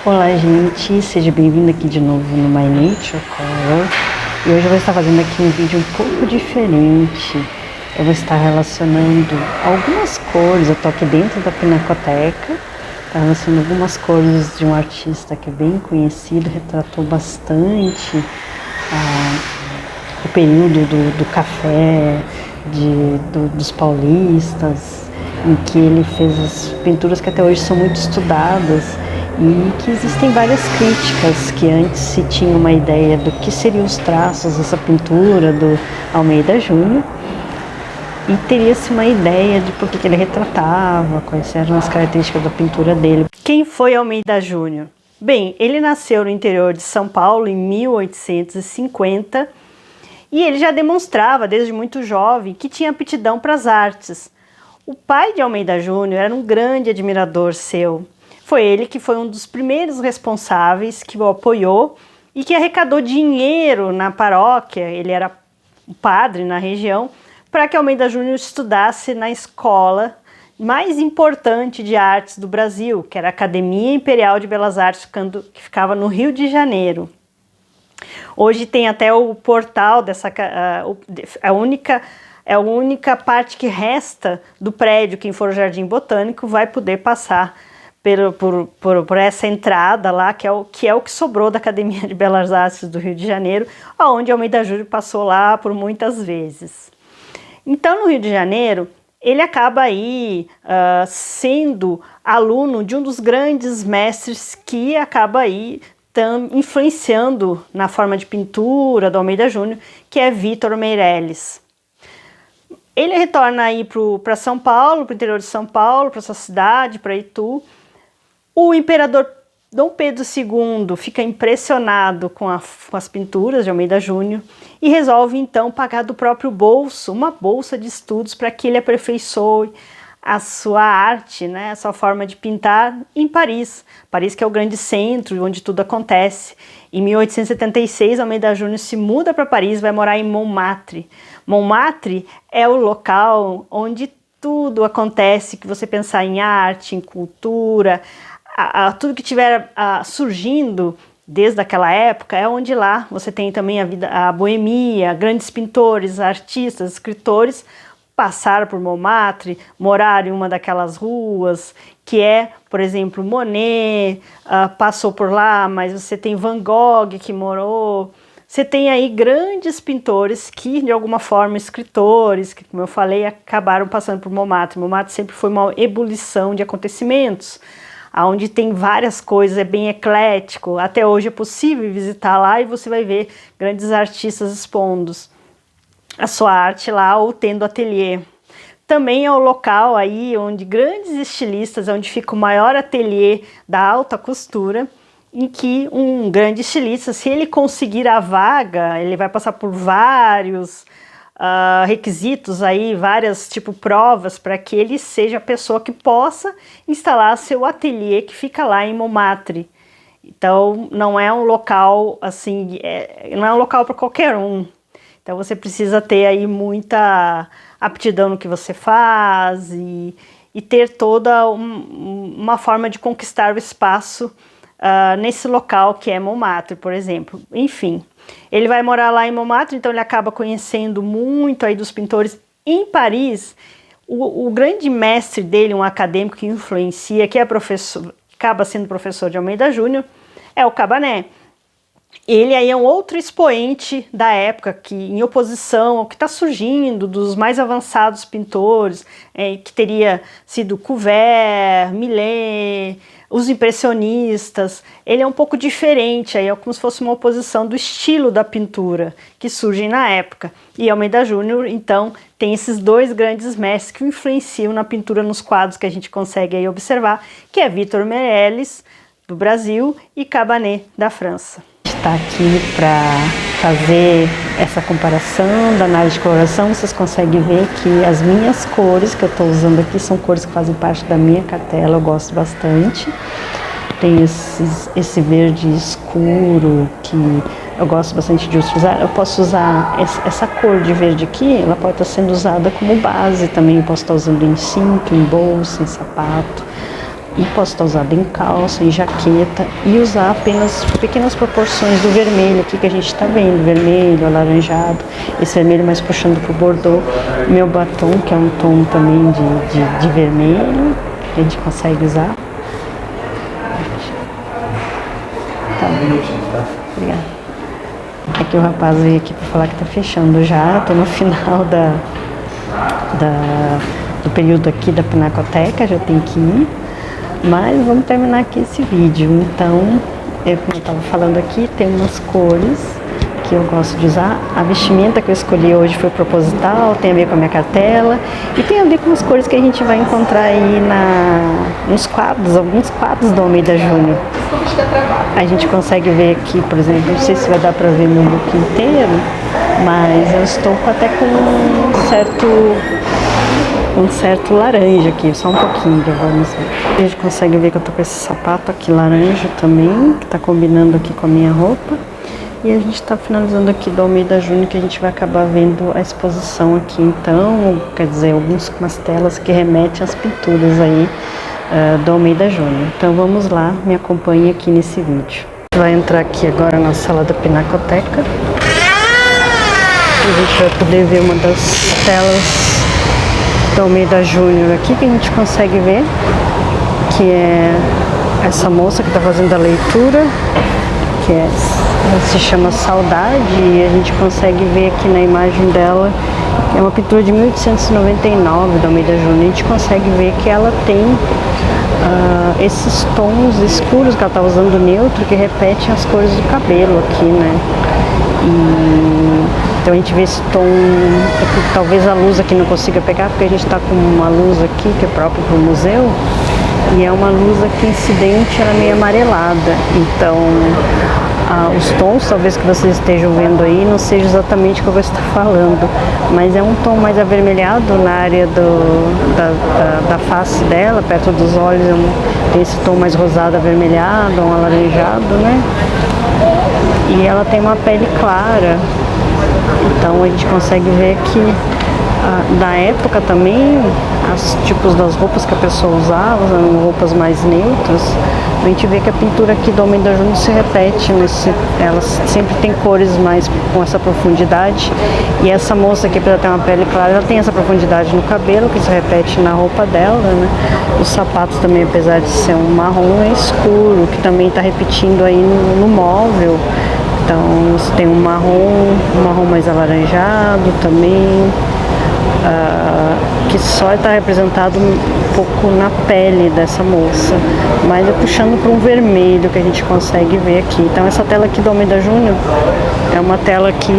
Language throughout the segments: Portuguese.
Olá, gente, seja bem-vindo aqui de novo no My Nature Color. E hoje eu vou estar fazendo aqui um vídeo um pouco diferente. Eu vou estar relacionando algumas cores. Eu tô aqui dentro da Pinacoteca, relacionando algumas cores de um artista que é bem conhecido, retratou bastante o período do café, dos paulistas, em que ele fez as pinturas que até hoje são muito estudadas e que existem várias críticas, que antes se tinha uma ideia do que seriam os traços dessa pintura do Almeida Júnior e teria-se uma ideia de por que ele retratava, quais eram as características da pintura dele. Quem foi Almeida Júnior? Bem, ele nasceu no interior de São Paulo em 1850 e ele já demonstrava desde muito jovem que tinha aptidão para as artes. O pai de Almeida Júnior era um grande admirador seu. Foi ele que foi um dos primeiros responsáveis que o apoiou e que arrecadou dinheiro na paróquia, ele era padre na região, para que Almeida Júnior estudasse na escola mais importante de artes do Brasil, que era a Academia Imperial de Belas Artes, que ficava no Rio de Janeiro. Hoje tem até o portal dessa, a única parte que resta do prédio. Quem for ao Jardim Botânico vai poder passar por essa entrada lá, que é o que sobrou da Academia de Belas Artes do Rio de Janeiro, onde Almeida Júnior passou lá por muitas vezes. Então, no Rio de Janeiro, ele acaba aí sendo aluno de um dos grandes mestres que acaba aí influenciando na forma de pintura do Almeida Júnior, que é Vitor Meirelles. Ele retorna aí para São Paulo, para o interior de São Paulo, para sua cidade, para Itu. O imperador Dom Pedro II fica impressionado com as pinturas de Almeida Júnior e resolve então pagar do próprio bolso uma bolsa de estudos para que ele aperfeiçoe a sua arte, né, a sua forma de pintar em Paris. Paris, que é o grande centro onde tudo acontece. Em 1876, Almeida Júnior se muda para Paris, vai morar em Montmartre. Montmartre é o local onde tudo acontece, que você pensar em arte, em cultura, tudo que estiver surgindo desde aquela época é onde lá você tem também a boemia, grandes pintores, artistas, escritores passaram por Montmartre, moraram em uma daquelas ruas, que é, por exemplo, Monet, passou por lá, mas você tem Van Gogh que morou, você tem aí grandes pintores que, de alguma forma, escritores, que, como eu falei, acabaram passando por Montmartre. Montmartre sempre foi uma ebulição de acontecimentos, onde tem várias coisas, é bem eclético. Até hoje é possível visitar lá e você vai ver grandes artistas expondo a sua arte lá ou tendo ateliê. Também é o local aí onde grandes estilistas, onde fica o maior ateliê da alta costura, em que um grande estilista, se ele conseguir a vaga, ele vai passar por vários requisitos aí, várias provas para que ele seja a pessoa que possa instalar seu ateliê, que fica lá em Montmartre. Então não é um local assim, não é um local para qualquer um. Então você precisa ter aí muita aptidão no que você faz e ter toda uma forma de conquistar o espaço nesse local que é Montmartre, por exemplo. Enfim, ele vai morar lá em Montmartre, então ele acaba conhecendo muito aí dos pintores. Em Paris, o grande mestre dele, um acadêmico que influencia, que é professor, acaba sendo professor de Almeida Júnior, é o Cabanet. Ele aí é um outro expoente da época, que em oposição ao que está surgindo dos mais avançados pintores, que teria sido Courbet, Millet, os impressionistas. Ele é um pouco diferente, aí é como se fosse uma oposição do estilo da pintura que surgem na época. E Almeida Júnior, então, tem esses dois grandes mestres que influenciam na pintura, nos quadros que a gente consegue aí observar, que é Vitor Meirelles, do Brasil, e Cabanet, da França. Está aqui para fazer essa comparação da análise de coloração. Vocês conseguem ver que as minhas cores que eu estou usando aqui são cores que fazem parte da minha cartela, eu gosto bastante. Tem esse verde escuro que eu gosto bastante de usar. Eu posso usar essa cor de verde aqui, ela pode estar sendo usada como base também. Eu posso estar usando em cinto, em bolsa, em sapato. e posso estar usado em calça, em jaqueta e usar apenas pequenas proporções do vermelho aqui que a gente está vendo, vermelho, alaranjado, esse vermelho mais puxando para o bordô, meu batom que é um tom também de vermelho, que a gente consegue usar. Tá bom. Obrigada. Aqui o rapaz veio aqui para falar que tá fechando já, tô no final do período aqui da Pinacoteca, já tem que ir. Mas vamos terminar aqui esse vídeo. Então, como eu estava falando aqui, tem umas cores que eu gosto de usar. A vestimenta que eu escolhi hoje foi proposital, tem a ver com a minha cartela e tem a ver com as cores que a gente vai encontrar aí nos quadros, alguns quadros do Almeida Júnior. A gente consegue ver aqui, por exemplo, não sei se vai dar para ver meu look inteiro, mas eu estou até com um certo laranja aqui, só um pouquinho, vamos ver. A gente consegue ver que eu tô com esse sapato aqui laranja também, que tá combinando aqui com a minha roupa. E a gente tá finalizando aqui do Almeida Júnior, que a gente vai acabar vendo a exposição aqui então, quer dizer, umas telas que remetem às pinturas aí do Almeida Júnior. Então vamos lá, me acompanhe aqui nesse vídeo. A gente vai entrar aqui agora na sala da Pinacoteca. A gente vai poder ver uma das telas do Almeida Júnior aqui, que a gente consegue ver que é essa moça que está fazendo a leitura, que ela se chama Saudade, e a gente consegue ver aqui na imagem dela, é uma pintura de 1899 do Almeida Júnior. A gente consegue ver que ela tem esses tons escuros que ela está usando neutro, que repetem as cores do cabelo aqui, né? Então a gente vê esse tom, talvez a luz aqui não consiga pegar, porque a gente está com uma luz aqui que é própria para o museu, e é uma luz aqui incidente, ela é meio amarelada, então os tons, talvez que vocês estejam vendo aí, não seja exatamente o que eu vou estar falando, mas é um tom mais avermelhado na área da face dela, perto dos olhos, tem esse tom mais rosado avermelhado, um alaranjado, né? E ela tem uma pele clara, então a gente consegue ver que da época também, os tipos das roupas que a pessoa usava, eram roupas mais neutras. A gente vê que a pintura aqui do Almeida Júnior se repete, ela sempre tem cores mais com essa profundidade, e essa moça aqui, para ter uma pele clara, ela tem essa profundidade no cabelo, que se repete na roupa dela, né? Os sapatos também, apesar de ser um marrom, é escuro, que também está repetindo aí no móvel. Então você tem um marrom mais alaranjado também, que só está representado um pouco na pele dessa moça, mas é puxando para um vermelho que a gente consegue ver aqui. Então essa tela aqui do Almeida Júnior é uma tela que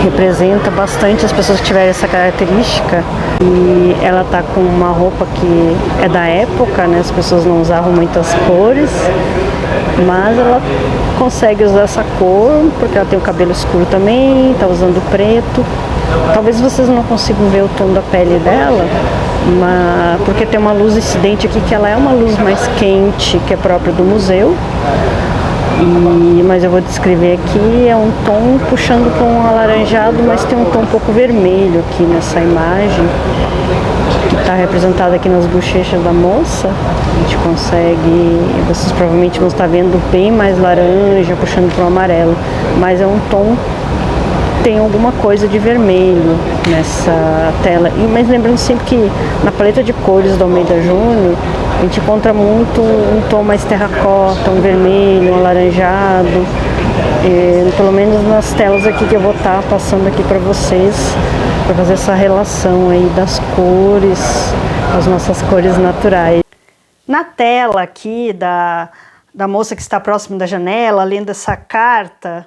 representa bastante as pessoas que tiverem essa característica, e ela tá com uma roupa que é da época, né? As pessoas não usavam muitas cores, mas ela consegue usar essa cor porque ela tem o cabelo escuro também, tá usando preto. Talvez vocês não consigam ver o tom da pele dela, porque tem uma luz incidente aqui que ela é uma luz mais quente, que é própria do museu. Mas eu vou descrever aqui, é um tom puxando para um alaranjado, mas tem um tom um pouco vermelho aqui nessa imagem, que está representada aqui nas bochechas da moça. A gente consegue, vocês provavelmente vão estar vendo bem mais laranja, puxando para o amarelo, mas é um tom, tem alguma coisa de vermelho nessa tela. Mas lembrando sempre que na paleta de cores do Almeida Júnior, a gente encontra muito um tom mais terracota, um vermelho, um alaranjado, pelo menos nas telas aqui que eu vou estar passando aqui para vocês, para fazer essa relação aí das cores, as nossas cores naturais. Na tela aqui da moça que está próximo da janela, lendo essa carta,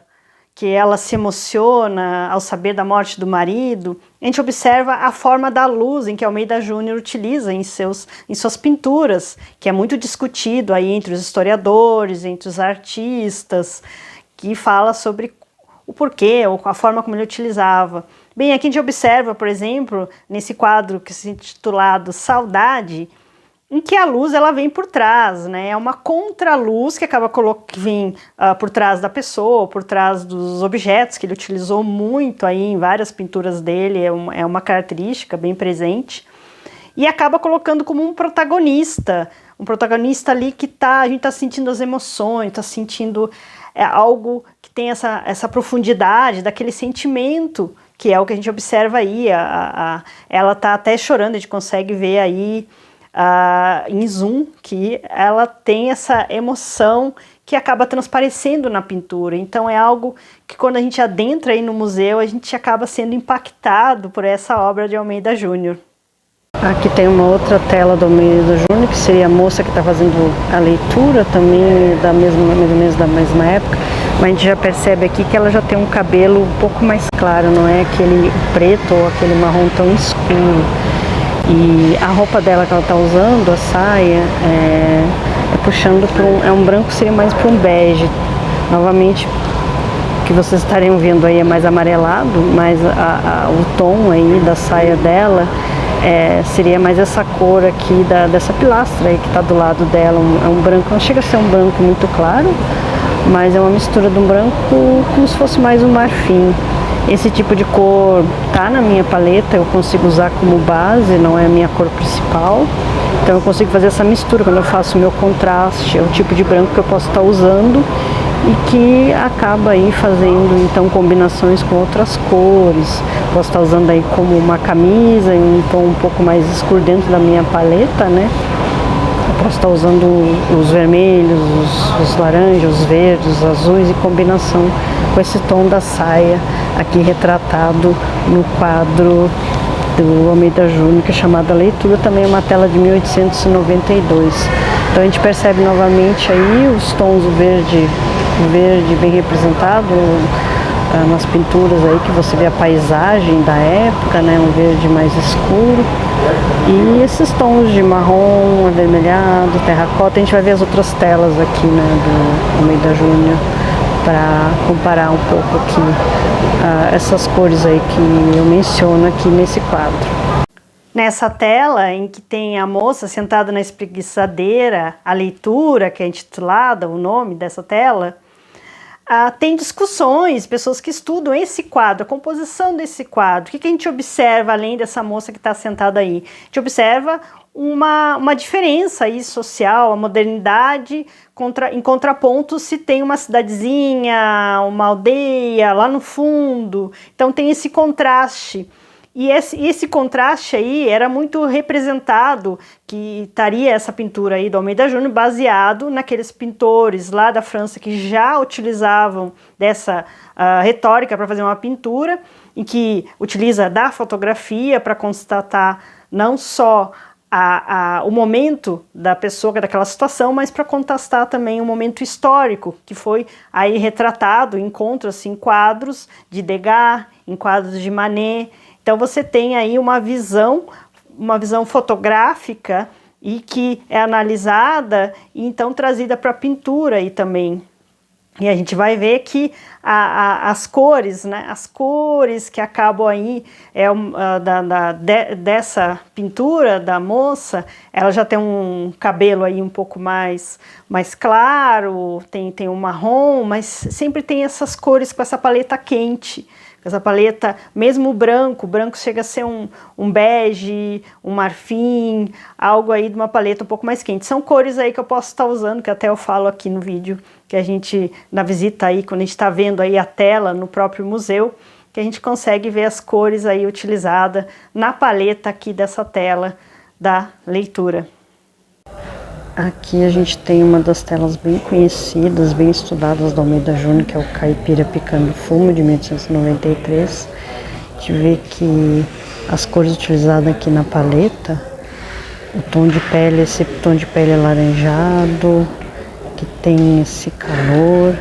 que ela se emociona ao saber da morte do marido, a gente observa a forma da luz em que Almeida Júnior utiliza em suas pinturas, que é muito discutido aí entre os historiadores, entre os artistas, que fala sobre o porquê, ou a forma como ele utilizava. Bem, aqui a gente observa, por exemplo, nesse quadro que se intitulado Saudade, em que a luz ela vem por trás, né? É uma contraluz que acaba vem por trás da pessoa, por trás dos objetos, que ele utilizou muito aí em várias pinturas dele, é uma característica bem presente, e acaba colocando como um protagonista um protagonista ali que a gente tá sentindo as emoções, tá sentindo algo que tem essa profundidade daquele sentimento, que é o que a gente observa aí. Ela tá até chorando, a gente consegue ver aí em zoom que ela tem essa emoção que acaba transparecendo na pintura. Então é algo que quando a gente adentra aí no museu, a gente acaba sendo impactado por essa obra de Almeida Júnior. Aqui tem uma outra tela do Almeida Júnior, que seria a moça que está fazendo a leitura, também mais ou menos da mesma época, mas a gente já percebe aqui que ela já tem um cabelo um pouco mais claro, não é aquele preto ou aquele marrom tão escuro. E a roupa dela que ela está usando, a saia, puxando para um branco, seria mais para um bege. Novamente, o que vocês estariam vendo aí é mais amarelado, mas o tom aí da saia dela seria mais essa cor aqui dessa pilastra aí que está do lado dela. É um branco, não chega a ser um branco muito claro, mas é uma mistura de um branco como se fosse mais um marfim. Esse tipo de cor tá na minha paleta, eu consigo usar como base, não é a minha cor principal. Então eu consigo fazer essa mistura quando eu faço o meu contraste, é o tipo de branco que eu posso estar usando e que acaba aí fazendo então combinações com outras cores. Posso estar usando aí como uma camisa em um tom um pouco mais escuro dentro da minha paleta, né? Eu posso estar usando os vermelhos, os laranjas, os verdes, os azuis em combinação com esse tom da saia aqui retratado no quadro do Almeida Júnior, que é chamada Leitura, também é uma tela de 1892. Então a gente percebe novamente aí os tons, o verde bem representado nas pinturas aí, que você vê a paisagem da época, né, um verde mais escuro, e esses tons de marrom, avermelhado, terracota. A gente vai ver as outras telas aqui, né, do Almeida Júnior, para comparar um pouco aqui essas cores aí que eu menciono aqui nesse quadro. Nessa tela em que tem a moça sentada na espreguiçadeira, a leitura, que é intitulada, o nome dessa tela, tem discussões, pessoas que estudam esse quadro, a composição desse quadro. O que a gente observa além dessa moça que está sentada aí? A gente observa uma diferença aí social, a modernidade em contraponto se tem uma cidadezinha, uma aldeia lá no fundo. Então tem esse contraste. E esse contraste aí era muito representado, que estaria essa pintura aí do Almeida Júnior baseado naqueles pintores lá da França que já utilizavam dessa retórica para fazer uma pintura, em que utiliza da fotografia para constatar não só o momento da pessoa, daquela situação, mas para contrastar também o momento histórico, que foi aí retratado, encontra-se em quadros de Degas, em quadros de Manet. Então você tem aí uma visão fotográfica e que é analisada e então trazida para a pintura aí também. E a gente vai ver que as cores, né, as cores que acabam aí dessa pintura da moça, ela já tem um cabelo aí um pouco mais claro, tem um marrom, mas sempre tem essas cores com essa paleta quente. Essa paleta, mesmo o branco chega a ser um bege, um marfim, algo aí de uma paleta um pouco mais quente. São cores aí que eu posso estar usando, que até eu falo aqui no vídeo, que a gente, na visita aí, quando a gente está vendo aí a tela no próprio museu, que a gente consegue ver as cores aí utilizadas na paleta aqui dessa tela da leitura. Aqui a gente tem uma das telas bem conhecidas, bem estudadas do Almeida Júnior, que é o Caipira Picando Fumo, de 1893. A gente vê que as cores utilizadas aqui na paleta, o tom de pele, esse tom de pele alaranjado, que tem esse calor,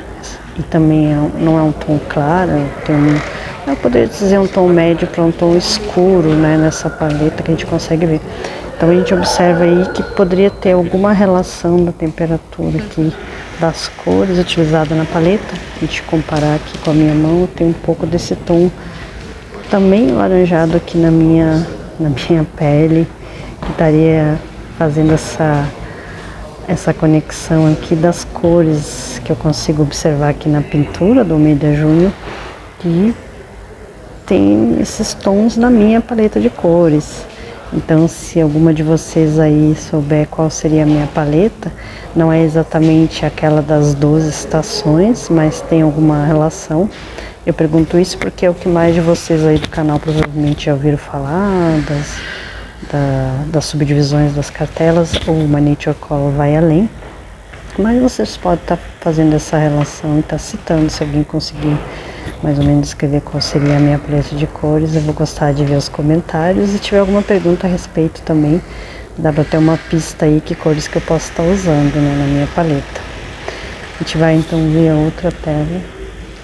e também não é um tom claro, eu poderia dizer um tom médio para um tom escuro, né, nessa paleta que a gente consegue ver. Então a gente observa aí que poderia ter alguma relação da temperatura aqui das cores utilizadas na paleta. A gente comparar aqui com a minha mão, tem um pouco desse tom também laranjado aqui na minha pele, que estaria fazendo essa conexão aqui das cores que eu consigo observar aqui na pintura do Almeida Júnior, que tem esses tons na minha paleta de cores. Então, se alguma de vocês aí souber qual seria a minha paleta, não é exatamente aquela das 12 estações, mas tem alguma relação. Eu pergunto isso porque é o que mais de vocês aí do canal provavelmente já ouviram falar, das subdivisões das cartelas, ou uma Nature Color vai além. Mas vocês podem estar fazendo essa relação e estar citando, se alguém conseguir mais ou menos descrever qual seria a minha paleta de cores. Eu vou gostar de ver os comentários. E se tiver alguma pergunta a respeito também, dá para ter uma pista aí que cores que eu posso estar usando, né, na minha paleta. A gente vai então ver a outra tela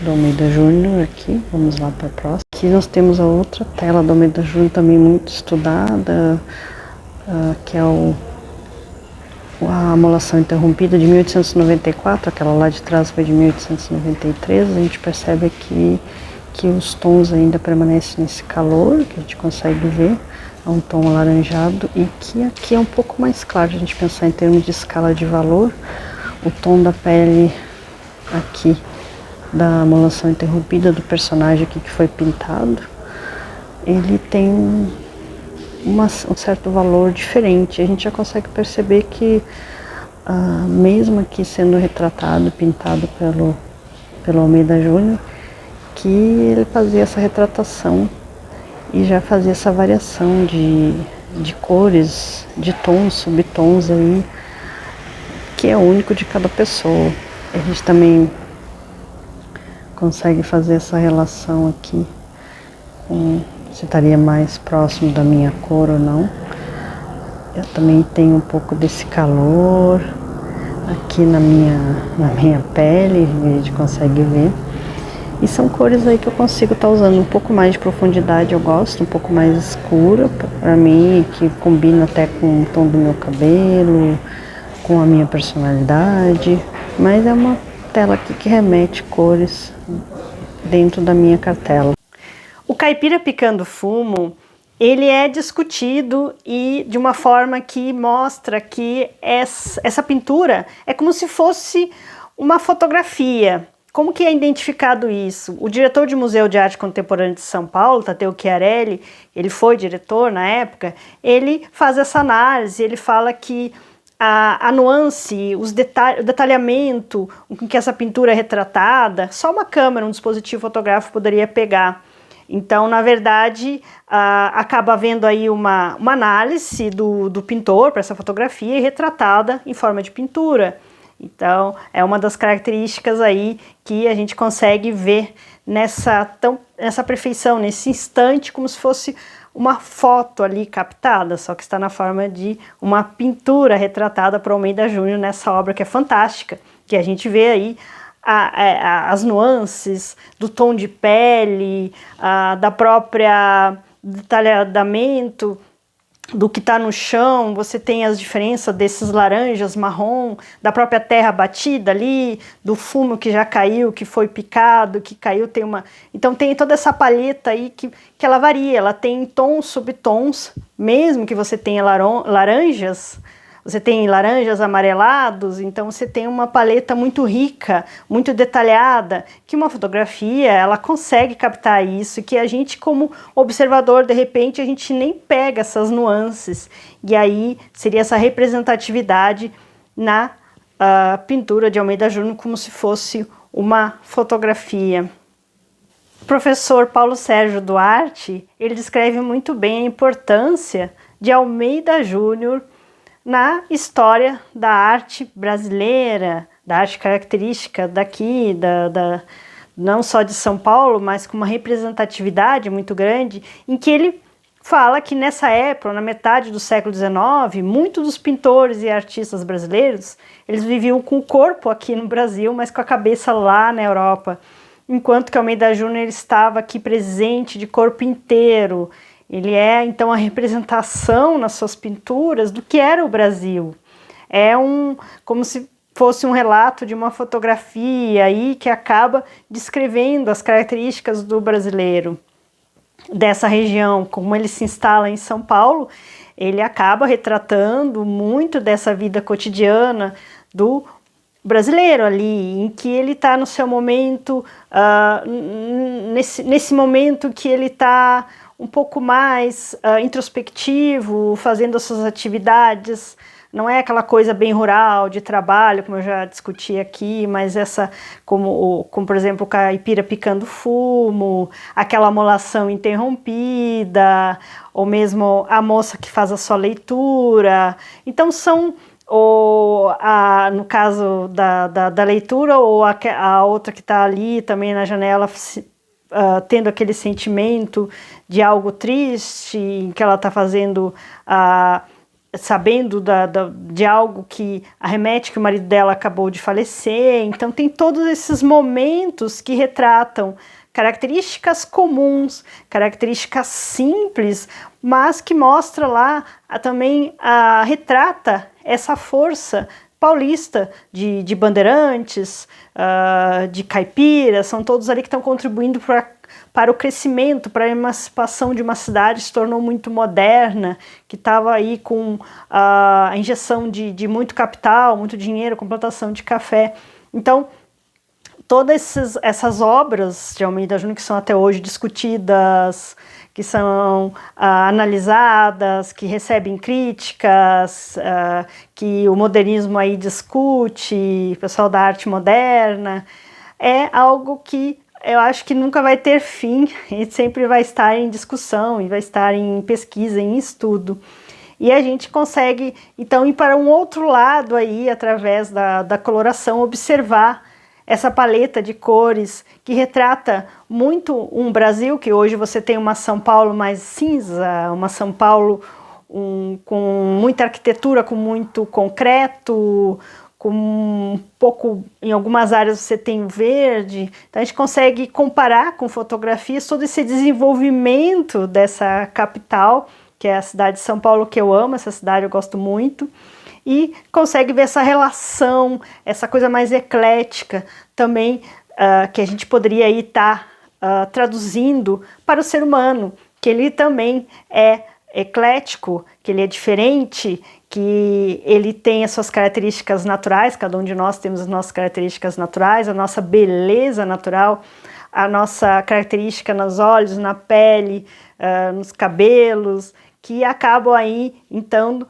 do Almeida Júnior aqui. Vamos lá para a próxima. Aqui nós temos a outra tela do Almeida Júnior também muito estudada, que é a Amolação Interrompida de 1894, aquela lá de trás foi de 1893, a gente percebe aqui que os tons ainda permanecem nesse calor, que a gente consegue ver, é um tom alaranjado, e que aqui é um pouco mais claro, a gente pensar em termos de escala de valor, o tom da pele aqui, da Amolação Interrompida, do personagem aqui que foi pintado, ele tem um certo valor diferente. A gente já consegue perceber que mesmo aqui sendo retratado, pintado pelo Almeida Júnior, que ele fazia essa retratação e já fazia essa variação de cores, de tons, subtons aí, que é único de cada pessoa. A gente também consegue fazer essa relação aqui com se estaria mais próximo da minha cor ou não. Eu também tenho um pouco desse calor aqui na minha pele, a gente consegue ver. E são cores aí que eu consigo estar usando um pouco mais de profundidade, eu gosto, um pouco mais escura, para mim, que combina até com o tom do meu cabelo, com a minha personalidade. Mas é uma tela aqui que remete cores dentro da minha cartela. O caipira picando fumo, ele é discutido e de uma forma que mostra que essa pintura é como se fosse uma fotografia. Como que é identificado isso? O diretor de Museu de Arte Contemporânea de São Paulo, Taddeo Chiarelli, ele foi diretor na época, ele faz essa análise, ele fala que a nuance, o detalhamento com que essa pintura é retratada, só uma câmera, um dispositivo fotográfico poderia pegar. Então, na verdade, acaba havendo aí uma análise do pintor para essa fotografia retratada em forma de pintura. Então, é uma das características aí que a gente consegue ver nessa perfeição, nesse instante, como se fosse uma foto ali captada, só que está na forma de uma pintura retratada por Almeida Júnior nessa obra que é fantástica, que a gente vê aí as nuances do tom de pele, da própria detalhamento do que está no chão. Você tem as diferenças desses laranjas, marrom, da própria terra batida ali, do fumo que já caiu, que foi picado, que caiu, então tem toda essa paleta aí que ela varia, ela tem tons, subtons, mesmo que você tenha laranjas, você tem laranjas amarelados, então você tem uma paleta muito rica, muito detalhada, que uma fotografia, ela consegue captar isso, que a gente como observador, de repente, a gente nem pega essas nuances, e aí seria essa representatividade na pintura de Almeida Júnior como se fosse uma fotografia. O professor Paulo Sérgio Duarte, ele descreve muito bem a importância de Almeida Júnior na história da arte brasileira, da arte característica daqui, não só de São Paulo, mas com uma representatividade muito grande, em que ele fala que nessa época, na metade do século XIX, muitos dos pintores e artistas brasileiros, eles viviam com o corpo aqui no Brasil, mas com a cabeça lá na Europa, enquanto que Almeida Júnior estava aqui presente de corpo inteiro. Ele é, então, a representação nas suas pinturas do que era o Brasil. É como se fosse um relato de uma fotografia aí que acaba descrevendo as características do brasileiro, dessa região. Como ele se instala em São Paulo, ele acaba retratando muito dessa vida cotidiana do brasileiro ali, em que ele está no seu momento, nesse momento que ele está um pouco mais introspectivo, fazendo as suas atividades. Não é aquela coisa bem rural, de trabalho, como eu já discuti aqui, mas como por exemplo, o caipira picando fumo, aquela molação interrompida, ou mesmo a moça que faz a sua leitura. Então no caso da leitura, ou a outra que está ali também na janela, tendo aquele sentimento de algo triste, que ela está fazendo... sabendo de algo que arremete que o marido dela acabou de falecer. Então tem todos esses momentos que retratam características comuns, características simples, mas que mostra lá também, retrata essa força paulista de bandeirantes, de caipiras, são todos ali que estão contribuindo para o crescimento, para a emancipação de uma cidade que se tornou muito moderna, que estava aí com a injeção de muito capital, muito dinheiro, com plantação de café. Então, todas essas obras de Almeida Júnior, que são até hoje discutidas, que são analisadas, que recebem críticas, que o modernismo aí discute, o pessoal da arte moderna, é algo que eu acho que nunca vai ter fim, e sempre vai estar em discussão, e vai estar em pesquisa, em estudo. E a gente consegue, então, ir para um outro lado aí, através da coloração, observar essa paleta de cores que retrata muito um Brasil, que hoje você tem uma São Paulo mais cinza, uma São Paulo com muita arquitetura, com muito concreto, com um pouco, em algumas áreas você tem verde. Então a gente consegue comparar com fotografias todo esse desenvolvimento dessa capital, que é a cidade de São Paulo, que eu amo, essa cidade eu gosto muito, e consegue ver essa relação, essa coisa mais eclética também, que a gente poderia aí estar traduzindo para o ser humano, que ele também é eclético, que ele é diferente, que ele tem as suas características naturais, cada um de nós temos as nossas características naturais, a nossa beleza natural, a nossa característica nos olhos, na pele, nos cabelos, que acabam aí, então,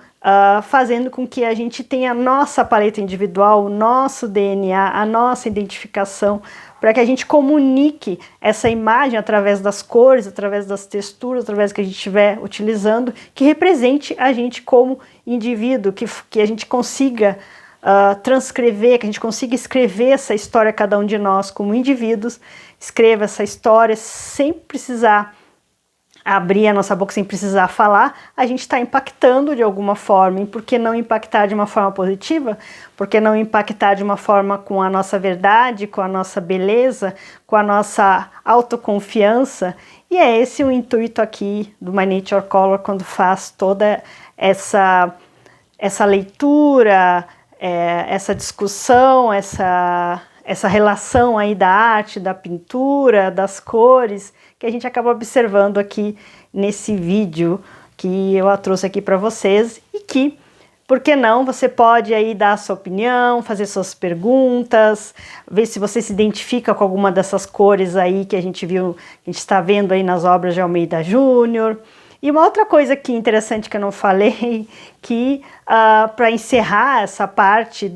fazendo com que a gente tenha a nossa paleta individual, o nosso DNA, a nossa identificação, para que a gente comunique essa imagem através das cores, através das texturas, através do que a gente estiver utilizando, que represente a gente como indivíduo, que a gente consiga transcrever, que a gente consiga escrever essa história, cada um de nós como indivíduos, escreva essa história sem precisar abrir a nossa boca, sem precisar falar, a gente está impactando de alguma forma. E por que não impactar de uma forma positiva? Por que não impactar de uma forma com a nossa verdade, com a nossa beleza, com a nossa autoconfiança? E é esse o intuito aqui do My Nature Color, quando faz toda essa leitura, essa discussão, essa relação aí da arte, da pintura, das cores, que a gente acaba observando aqui nesse vídeo que eu trouxe aqui para vocês, e que, por que não, você pode aí dar a sua opinião, fazer suas perguntas, ver se você se identifica com alguma dessas cores aí que a gente viu, que a gente está vendo aí nas obras de Almeida Júnior. E uma outra coisa aqui interessante que eu não falei, que para encerrar essa parte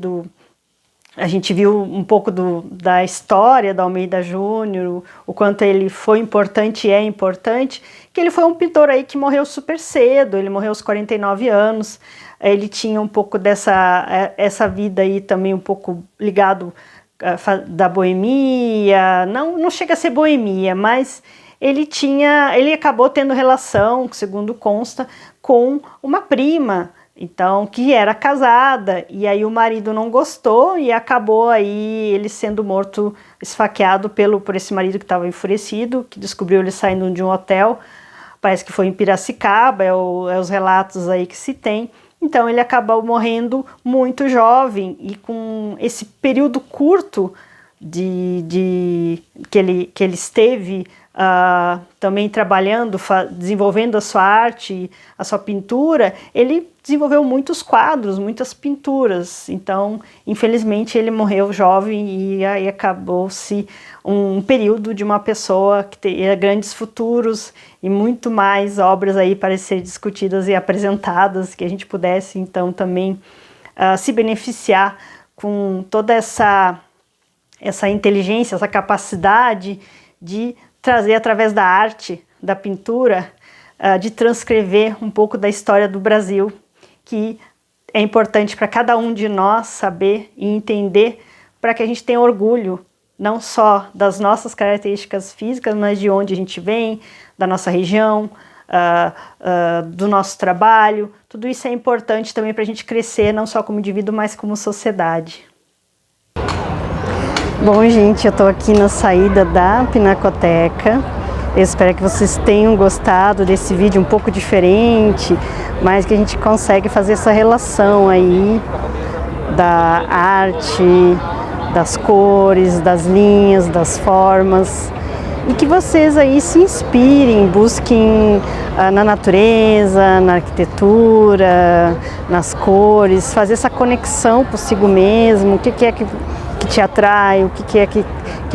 a gente viu um pouco da história da Almeida Júnior, o quanto ele foi importante e é importante, que ele foi um pintor aí que morreu super cedo, ele morreu aos 49 anos, ele tinha um pouco essa vida aí também um pouco ligado da boemia, não chega a ser boemia, mas ele acabou tendo relação, segundo consta, com uma prima, então, que era casada, e aí o marido não gostou e acabou aí ele sendo morto, esfaqueado por esse marido que estava enfurecido, que descobriu ele saindo de um hotel, parece que foi em Piracicaba, é os relatos aí que se tem. Então ele acabou morrendo muito jovem e com esse período curto que ele esteve também trabalhando, desenvolvendo a sua arte, a sua pintura, ele desenvolveu muitos quadros, muitas pinturas. Então, infelizmente, ele morreu jovem e aí acabou-se um período de uma pessoa que teria grandes futuros e muito mais obras aí para ser discutidas e apresentadas, que a gente pudesse, então, também se beneficiar com toda essa inteligência, essa capacidade de trazer através da arte, da pintura, de transcrever um pouco da história do Brasil, que é importante para cada um de nós saber e entender, para que a gente tenha orgulho, não só das nossas características físicas, mas de onde a gente vem, da nossa região, do nosso trabalho. Tudo isso é importante também para a gente crescer, não só como indivíduo, mas como sociedade. Bom, gente, eu estou aqui na saída da Pinacoteca. Eu espero que vocês tenham gostado desse vídeo um pouco diferente, mas que a gente consegue fazer essa relação aí da arte, das cores, das linhas, das formas, e que vocês aí se inspirem, busquem na natureza, na arquitetura, nas cores, fazer essa conexão consigo mesmo, o que é que te atrai, o que é que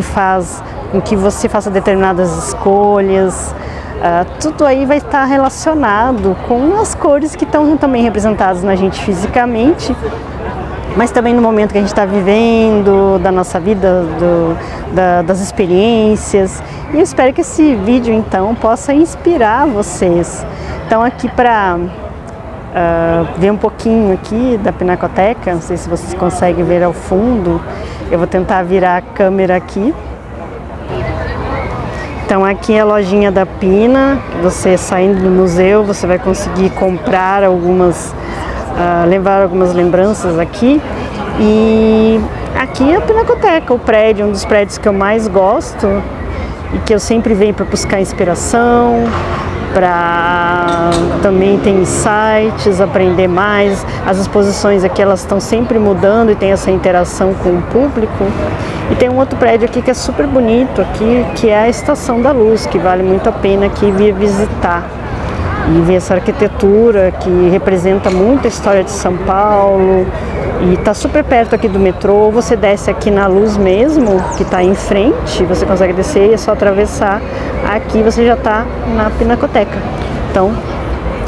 faz com que você faça determinadas escolhas. Tudo aí vai estar relacionado com as cores que estão também representadas na gente fisicamente, mas também no momento que a gente está vivendo, da nossa vida, das experiências. E eu espero que esse vídeo, então, possa inspirar vocês. Então, aqui para ver um pouquinho aqui da Pinacoteca, não sei se vocês conseguem ver ao fundo, eu vou tentar virar a câmera aqui. Então aqui é a lojinha da Pina, você saindo do museu, você vai conseguir comprar levar algumas lembranças aqui. E aqui é a Pinacoteca, o prédio, um dos prédios que eu mais gosto e que eu sempre venho para buscar inspiração, para também ter insights, aprender mais. As exposições aqui, elas estão sempre mudando e tem essa interação com o público. E tem um outro prédio aqui que é super bonito aqui, que é a Estação da Luz, que vale muito a pena aqui vir visitar e ver essa arquitetura que representa muito a história de São Paulo. E está super perto aqui do metrô. Você desce aqui na Luz mesmo, que está em frente, você consegue descer e é só atravessar. Aqui você já está na Pinacoteca. Então,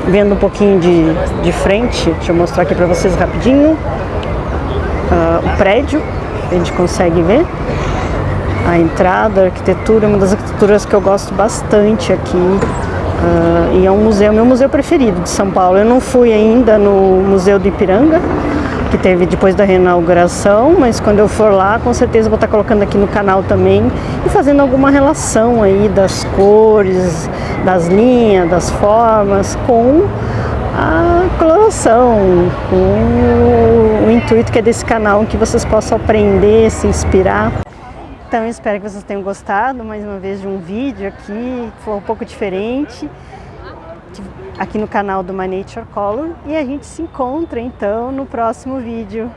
vendo um pouquinho de frente, deixa eu mostrar aqui para vocês rapidinho o prédio, a gente consegue ver a entrada, a arquitetura, uma das arquiteturas que eu gosto bastante aqui. E é um museu, meu museu preferido de São Paulo. Eu não fui ainda no Museu do Ipiranga, que teve depois da reinauguração, mas quando eu for lá, com certeza vou estar colocando aqui no canal também e fazendo alguma relação aí das cores, das linhas, das formas, com a coloração, com o intuito que é desse canal, que vocês possam aprender, se inspirar. Então eu espero que vocês tenham gostado mais uma vez de um vídeo aqui, que foi um pouco diferente, aqui no canal do My Nature Color, e a gente se encontra então no próximo vídeo.